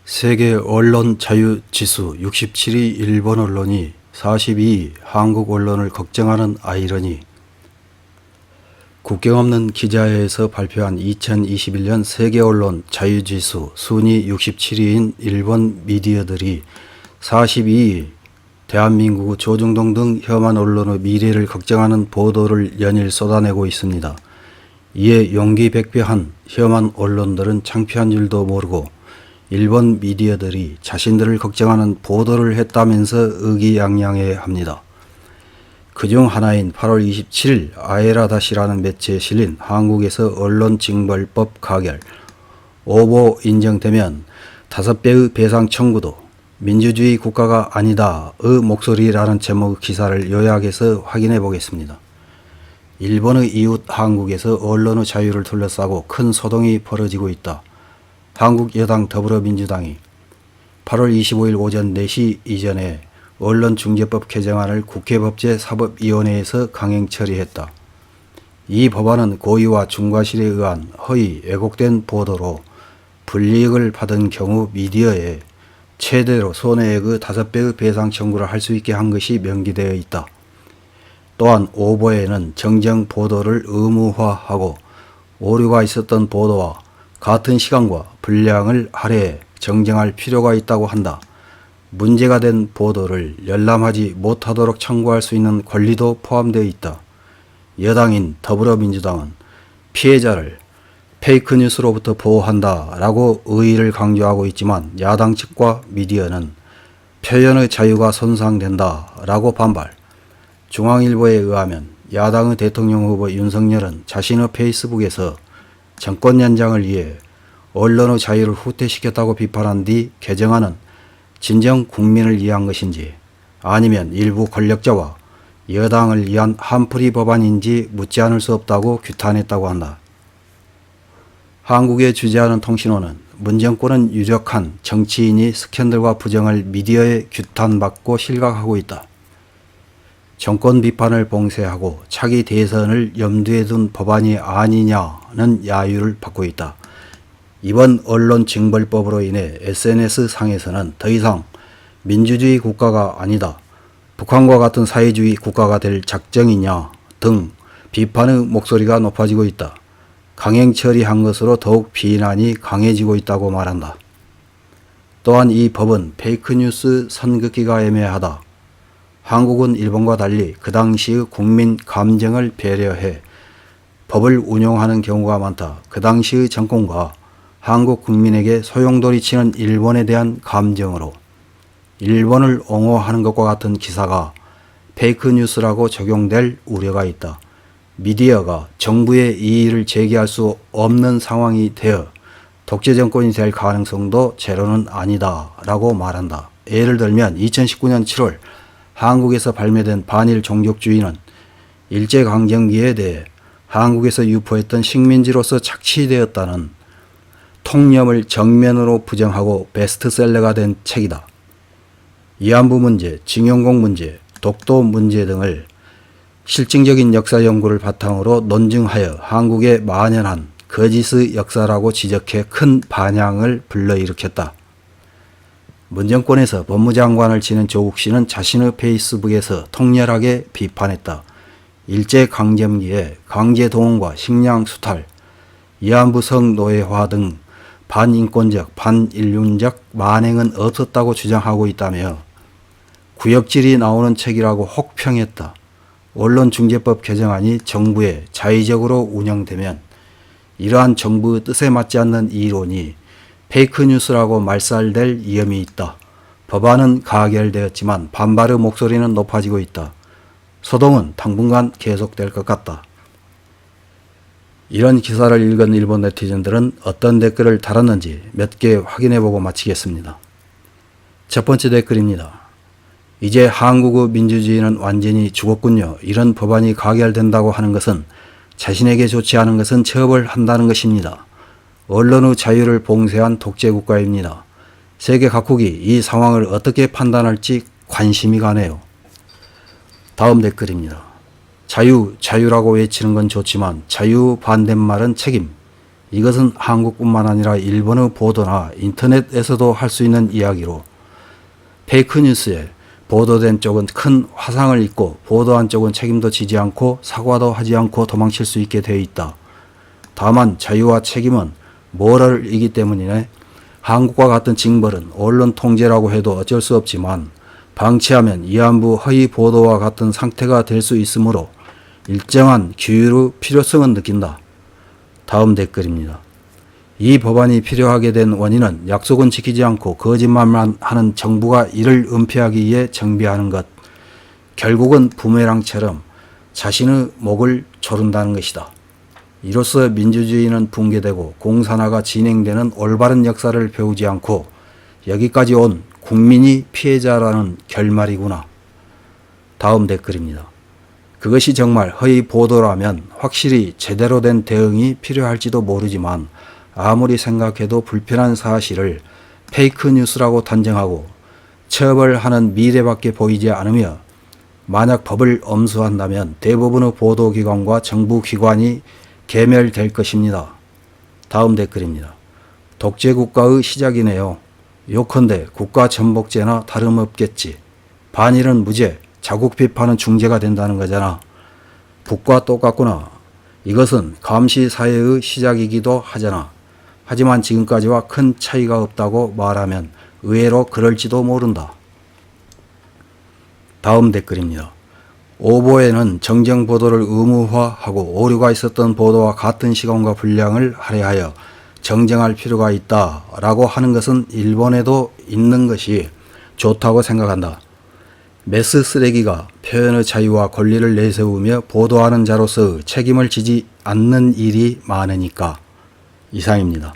세계 언론 자유 지수 67위 일본 언론이 42위 한국 언론을 걱정하는 아이러니. 국경 없는 기자회에서 발표한 2021년 세계 언론 자유 지수 순위 67위인 일본 미디어들이 42위 대한민국 조중동 등 혐한 언론의 미래를 걱정하는 보도를 연일 쏟아내고 있습니다. 이에 용기백배한 혐한 언론들은 창피한 줄도 모르고 일본 미디어들이 자신들을 걱정하는 보도를 했다면서 의기양양해합니다. 그중 하나인 8월 27일 아에라다시라는 매체에 실린 한국에서 언론징벌법 가결, 오보 인정되면 5배의 배상 청구도 민주주의 국가가 아니다의 목소리라는 제목의 기사를 요약해서 확인해 보겠습니다. 일본의 이웃 한국에서 언론의 자유를 둘러싸고 큰 소동이 벌어지고 있다. 한국 여당 더불어민주당이 8월 25일 오전 4시 이전에 언론중재법 개정안을 국회 법제사법위원회에서 강행 처리했다. 이 법안은 고의와 중과실에 의한 허위, 왜곡된 보도로 불이익을 받은 경우 미디어에 최대로 손해액의 5배의 배상 청구를 할 수 있게 한 것이 명기되어 있다. 또한 오보에는 정정 보도를 의무화하고 오류가 있었던 보도와 같은 시간과 분량을 할애해 정정할 필요가 있다고 한다. 문제가 된 보도를 열람하지 못하도록 청구할 수 있는 권리도 포함되어 있다. 여당인 더불어민주당은 피해자를 페이크뉴스로부터 보호한다 라고 의의를 강조하고 있지만 야당 측과 미디어는 표현의 자유가 손상된다 라고 반발. 중앙일보에 의하면 야당의 대통령 후보 윤석열은 자신의 페이스북에서 정권 연장을 위해 언론의 자유를 후퇴시켰다고 비판한 뒤 개정안은 진정 국민을 위한 것인지 아니면 일부 권력자와 여당을 위한 한풀이 법안인지 묻지 않을 수 없다고 규탄했다고 한다. 한국에 주재하는 통신원은 문정권은 유력한 정치인이 스캔들과 부정을 미디어에 규탄받고 실각하고 있다. 정권 비판을 봉쇄하고 차기 대선을 염두에 둔 법안이 아니냐는 야유를 받고 있다. 이번 언론징벌법으로 인해 SNS상에서는 더 이상 민주주의 국가가 아니다, 북한과 같은 사회주의 국가가 될 작정이냐 등 비판의 목소리가 높아지고 있다. 강행 처리한 것으로 더욱 비난이 강해지고 있다고 말한다. 또한 이 법은 페이크뉴스 선긋기가 애매하다. 한국은 일본과 달리 그 당시의 국민 감정을 배려해 법을 운용하는 경우가 많다. 그 당시의 정권과 한국 국민에게 소용돌이치는 일본에 대한 감정으로 일본을 옹호하는 것과 같은 기사가 페이크뉴스라고 적용될 우려가 있다. 미디어가 정부의 이의를 제기할 수 없는 상황이 되어 독재 정권이 될 가능성도 제로는 아니다 라고 말한다. 예를 들면 2019년 7월 한국에서 발매된 반일 종족주의는 일제강점기에 대해 한국에서 유포했던 식민지로서 착취되었다는 통념을 정면으로 부정하고 베스트셀러가 된 책이다. 위안부 문제, 징용공 문제, 독도 문제 등을 실증적인 역사 연구를 바탕으로 논증하여 한국에 만연한 거짓의 역사라고 지적해 큰 반향을 불러일으켰다. 문정권에서 법무장관을 지낸 조국 씨는 자신의 페이스북에서 통렬하게 비판했다. 일제강점기에 강제동원과 식량 수탈, 위안부 성노예화 등 반인권적, 반인륜적 만행은 없었다고 주장하고 있다며 구역질이 나오는 책이라고 혹평했다. 언론중재법 개정안이 정부에 자의적으로 운영되면 이러한 정부의 뜻에 맞지 않는 이론이 페이크뉴스라고 말살될 위험이 있다. 법안은 가결되었지만 반발의 목소리는 높아지고 있다. 소동은 당분간 계속될 것 같다. 이런 기사를 읽은 일본 네티즌들은 어떤 댓글을 달았는지 몇 개 확인해보고 마치겠습니다. 첫 번째 댓글입니다. 이제 한국의 민주주의는 완전히 죽었군요. 이런 법안이 가결된다고 하는 것은 자신에게 좋지 않은 것은 처벌한다는 것입니다. 언론의 자유를 봉쇄한 독재국가입니다. 세계 각국이 이 상황을 어떻게 판단할지 관심이 가네요. 다음 댓글입니다. 자유, 자유라고 외치는 건 좋지만 자유 반대말은 책임, 이것은 한국뿐만 아니라 일본의 보도나 인터넷에서도 할 수 있는 이야기로 페이크 뉴스에 보도된 쪽은 큰 화상을 입고 보도한 쪽은 책임도 지지 않고 사과도 하지 않고 도망칠 수 있게 되어 있다. 다만 자유와 책임은 모럴이기 때문이네. 한국과 같은 징벌은 언론 통제라고 해도 어쩔 수 없지만 방치하면 위안부 허위 보도와 같은 상태가 될 수 있으므로 일정한 규율의 필요성은 느낀다. 다음 댓글입니다. 이 법안이 필요하게 된 원인은 약속은 지키지 않고 거짓말만 하는 정부가 이를 은폐하기 위해 정비하는 것. 결국은 부메랑처럼 자신의 목을 조른다는 것이다. 이로써 민주주의는 붕괴되고 공산화가 진행되는 올바른 역사를 배우지 않고 여기까지 온 국민이 피해자라는 결말이구나. 다음 댓글입니다. 그것이 정말 허위 보도라면 확실히 제대로 된 대응이 필요할지도 모르지만 아무리 생각해도 불편한 사실을 페이크 뉴스라고 단정하고 처벌하는 미래밖에 보이지 않으며 만약 법을 엄수한다면 대부분의 보도기관과 정부기관이 괴멸될 것입니다. 다음 댓글입니다. 독재국가의 시작이네요. 요컨대 국가전복제나 다름없겠지. 반일은 무죄, 자국 비판은 중재가 된다는 거잖아. 북과 똑같구나. 이것은 감시사회의 시작이기도 하잖아. 하지만 지금까지와 큰 차이가 없다고 말하면 의외로 그럴지도 모른다. 다음 댓글입니다. 오보에는 정정 보도를 의무화하고 오류가 있었던 보도와 같은 시간과 분량을 할애하여 정정할 필요가 있다 라고 하는 것은 일본에도 있는 것이 좋다고 생각한다. 매스 쓰레기가 표현의 자유와 권리를 내세우며 보도하는 자로서 책임을 지지 않는 일이 많으니까. 이상입니다.